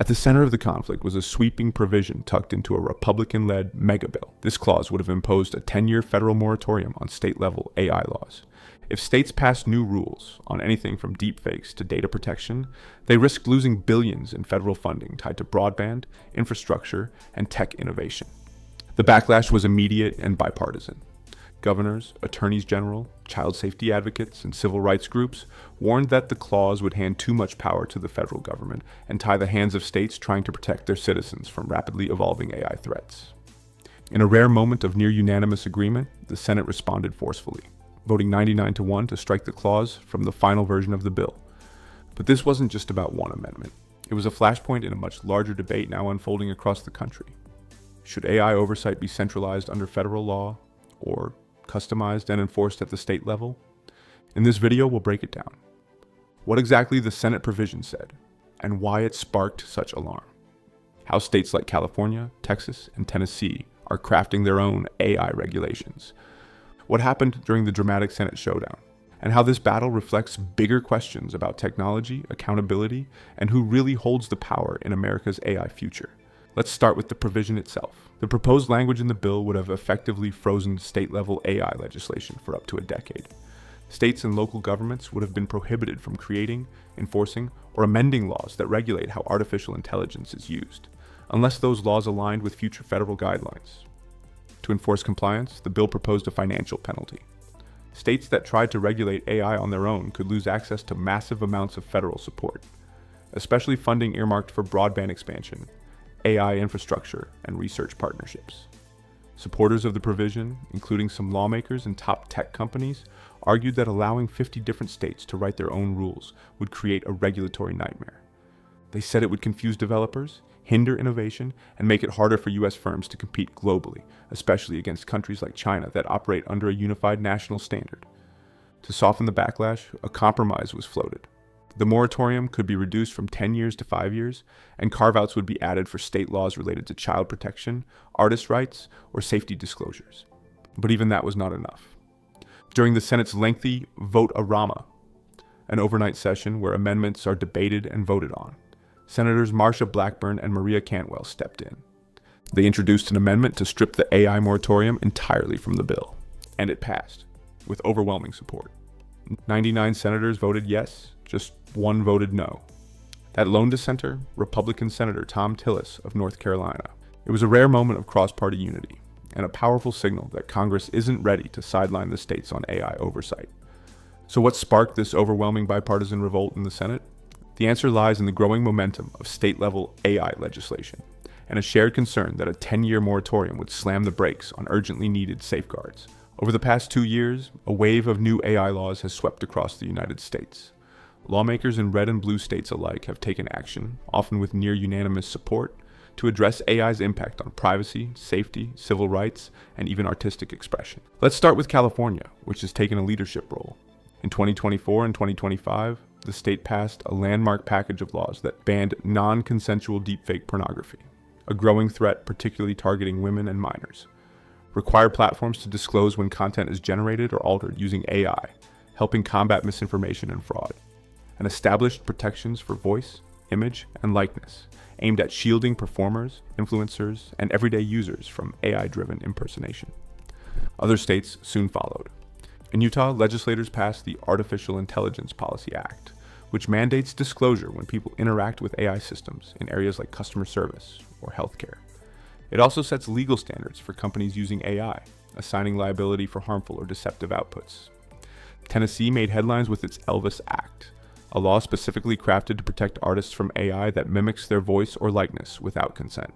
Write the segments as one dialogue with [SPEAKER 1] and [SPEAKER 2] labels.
[SPEAKER 1] At the center of the conflict was a sweeping provision tucked into a Republican-led megabill. This clause would have imposed a 10-year federal moratorium on state-level AI laws. If states passed new rules on anything from deepfakes to data protection, they risked losing billions in federal funding tied to broadband, infrastructure, and tech innovation. The backlash was immediate and bipartisan. Governors, attorneys general, child safety advocates, and civil rights groups warned that the clause would hand too much power to the federal government and tie the hands of states trying to protect their citizens from rapidly evolving AI threats. In a rare moment of near unanimous agreement, the Senate responded forcefully, voting 99-1 to strike the clause from the final version of the bill. But this wasn't just about one amendment. It was a flashpoint in a much larger debate now unfolding across the country. Should AI oversight be centralized under federal law, or customized and enforced at the state level? In this video, we'll break it down. What exactly the Senate provision said, and why it sparked such alarm. How states like California, Texas, and Tennessee are crafting their own AI regulations. What happened during the dramatic Senate showdown, and how this battle reflects bigger questions about technology, accountability, and who really holds the power in America's AI future. Let's start with the provision itself. The proposed language in the bill would have effectively frozen state-level AI legislation for up to a decade. States and local governments would have been prohibited from creating, enforcing, or amending laws that regulate how artificial intelligence is used, unless those laws aligned with future federal guidelines. To enforce compliance, the bill proposed a financial penalty. States that tried to regulate AI on their own could lose access to massive amounts of federal support, especially funding earmarked for broadband expansion, AI infrastructure, and research partnerships. Supporters of the provision, including some lawmakers and top tech companies, argued that allowing 50 different states to write their own rules would create a regulatory nightmare. They said it would confuse developers, hinder innovation, and make it harder for U.S. firms to compete globally, especially against countries like China that operate under a unified national standard. To soften the backlash, a compromise was floated. The moratorium could be reduced from 10 years to 5 years, and carve-outs would be added for state laws related to child protection, artist rights, or safety disclosures. But even that was not enough. During the Senate's lengthy vote-a-rama, an overnight session where amendments are debated and voted on, Senators Marsha Blackburn and Maria Cantwell stepped in. They introduced an amendment to strip the AI moratorium entirely from the bill, and it passed, with overwhelming support. 99 senators voted yes, just one voted no. That lone dissenter, Republican Senator Tom Tillis of North Carolina. It was a rare moment of cross-party unity, and a powerful signal that Congress isn't ready to sideline the states on AI oversight. So what sparked this overwhelming bipartisan revolt in the Senate? The answer lies in the growing momentum of state-level AI legislation, and a shared concern that a 10-year moratorium would slam the brakes on urgently needed safeguards. Over the past 2 years, a wave of new AI laws has swept across the United States. Lawmakers in red and blue states alike have taken action, often with near unanimous support, to address AI's impact on privacy, safety, civil rights, and even artistic expression. Let's start with California, which has taken a leadership role. In 2024 and 2025, the state passed a landmark package of laws that banned non-consensual deepfake pornography, a growing threat particularly targeting women and minors. Required platforms to disclose when content is generated or altered using AI, helping combat misinformation and fraud. And established protections for voice, image, and likeness, aimed at shielding performers, influencers, and everyday users from AI-driven impersonation. Other states soon followed. In Utah, legislators passed the Artificial Intelligence Policy Act, which mandates disclosure when people interact with AI systems in areas like customer service or healthcare. It also sets legal standards for companies using AI, assigning liability for harmful or deceptive outputs. Tennessee made headlines with its Elvis Act, a law specifically crafted to protect artists from AI that mimics their voice or likeness without consent.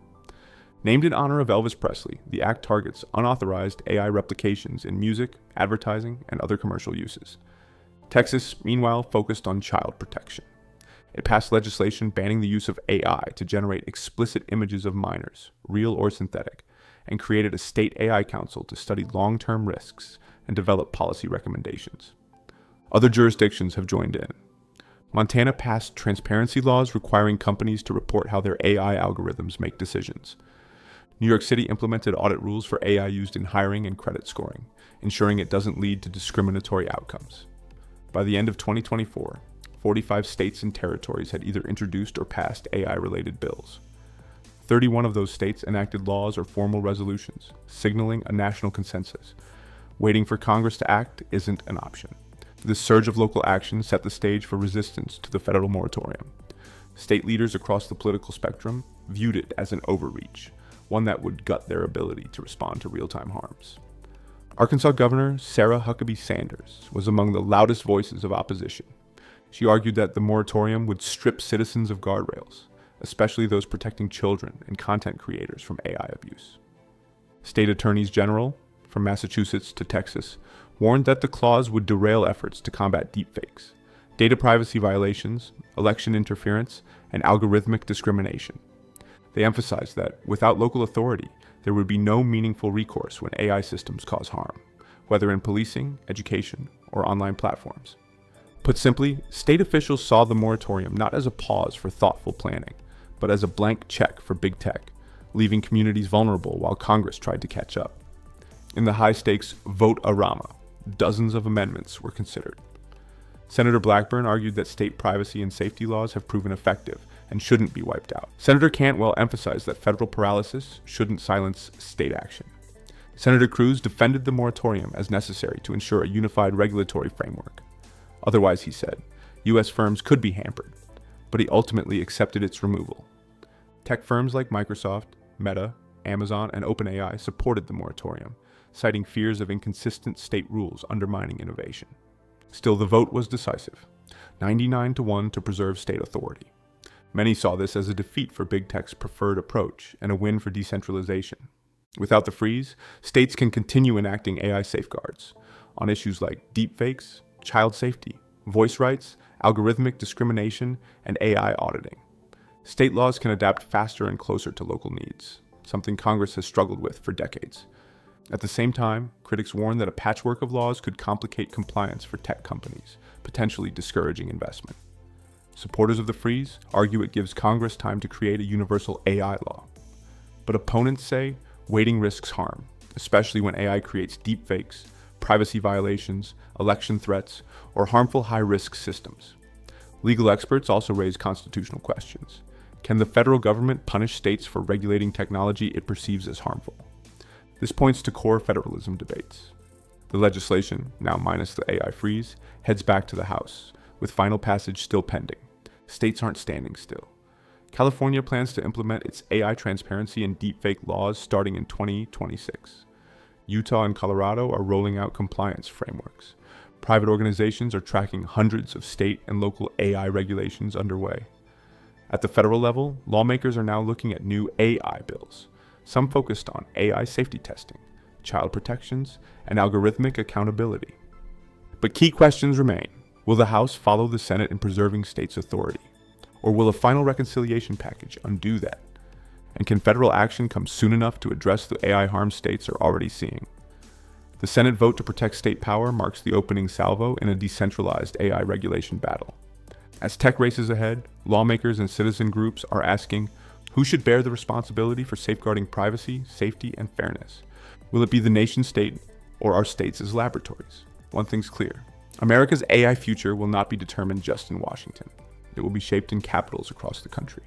[SPEAKER 1] Named in honor of Elvis Presley, the act targets unauthorized AI replications in music, advertising, and other commercial uses. Texas, meanwhile, focused on child protection. It passed legislation banning the use of AI to generate explicit images of minors, real or synthetic, and created a state AI council to study long-term risks and develop policy recommendations. Other jurisdictions have joined in. Montana passed transparency laws requiring companies to report how their AI algorithms make decisions. New York City implemented audit rules for AI used in hiring and credit scoring, ensuring it doesn't lead to discriminatory outcomes. By the end of 2024, 45 states and territories had either introduced or passed AI-related bills. 31 of those states enacted laws or formal resolutions, signaling a national consensus. Waiting for Congress to act isn't an option. This surge of local action set the stage for resistance to the federal moratorium. State leaders across the political spectrum viewed it as an overreach, one that would gut their ability to respond to real-time harms. Arkansas Governor Sarah Huckabee Sanders was among the loudest voices of opposition. She argued that the moratorium would strip citizens of guardrails, especially those protecting children and content creators from AI abuse. State attorneys general, from Massachusetts to Texas, warned that the clause would derail efforts to combat deepfakes, data privacy violations, election interference, and algorithmic discrimination. They emphasized that without local authority, there would be no meaningful recourse when AI systems cause harm, whether in policing, education, or online platforms. Put simply, state officials saw the moratorium not as a pause for thoughtful planning, but as a blank check for big tech, leaving communities vulnerable while Congress tried to catch up. In the high-stakes vote-a-rama, dozens of amendments were considered. Senator Blackburn argued that state privacy and safety laws have proven effective and shouldn't be wiped out. Senator Cantwell emphasized that federal paralysis shouldn't silence state action. Senator Cruz defended the moratorium as necessary to ensure a unified regulatory framework. Otherwise, he said, U.S. firms could be hampered, but he ultimately accepted its removal. Tech firms like Microsoft, Meta, Amazon, and OpenAI supported the moratorium, citing fears of inconsistent state rules undermining innovation. Still, the vote was decisive, 99-1 to preserve state authority. Many saw this as a defeat for big tech's preferred approach and a win for decentralization. Without the freeze, states can continue enacting AI safeguards on issues like deepfakes, child safety, voice rights, algorithmic discrimination, and AI auditing. State laws can adapt faster and closer to local needs, something Congress has struggled with for decades. At the same time, critics warn that a patchwork of laws could complicate compliance for tech companies, potentially discouraging investment. Supporters of the freeze argue it gives Congress time to create a universal AI law. But opponents say waiting risks harm, especially when AI creates deepfakes, privacy violations, election threats, or harmful high-risk systems. Legal experts also raise constitutional questions. Can the federal government punish states for regulating technology it perceives as harmful? This points to core federalism debates. The legislation, now minus the AI freeze, heads back to the House, with final passage still pending. States aren't standing still. California plans to implement its AI transparency and deepfake laws starting in 2026. Utah and Colorado are rolling out compliance frameworks. Private organizations are tracking hundreds of state and local AI regulations underway. At the federal level, lawmakers are now looking at new AI bills, some focused on AI safety testing, child protections, and algorithmic accountability. But key questions remain. Will the House follow the Senate in preserving states' authority? Or will a final reconciliation package undo that? And can federal action come soon enough to address the AI harm states are already seeing? The Senate vote to protect state power marks the opening salvo in a decentralized AI regulation battle. As tech races ahead, lawmakers and citizen groups are asking, who should bear the responsibility for safeguarding privacy, safety, and fairness? Will it be the nation-state or our states as laboratories? One thing's clear. America's AI future will not be determined just in Washington. It will be shaped in capitals across the country.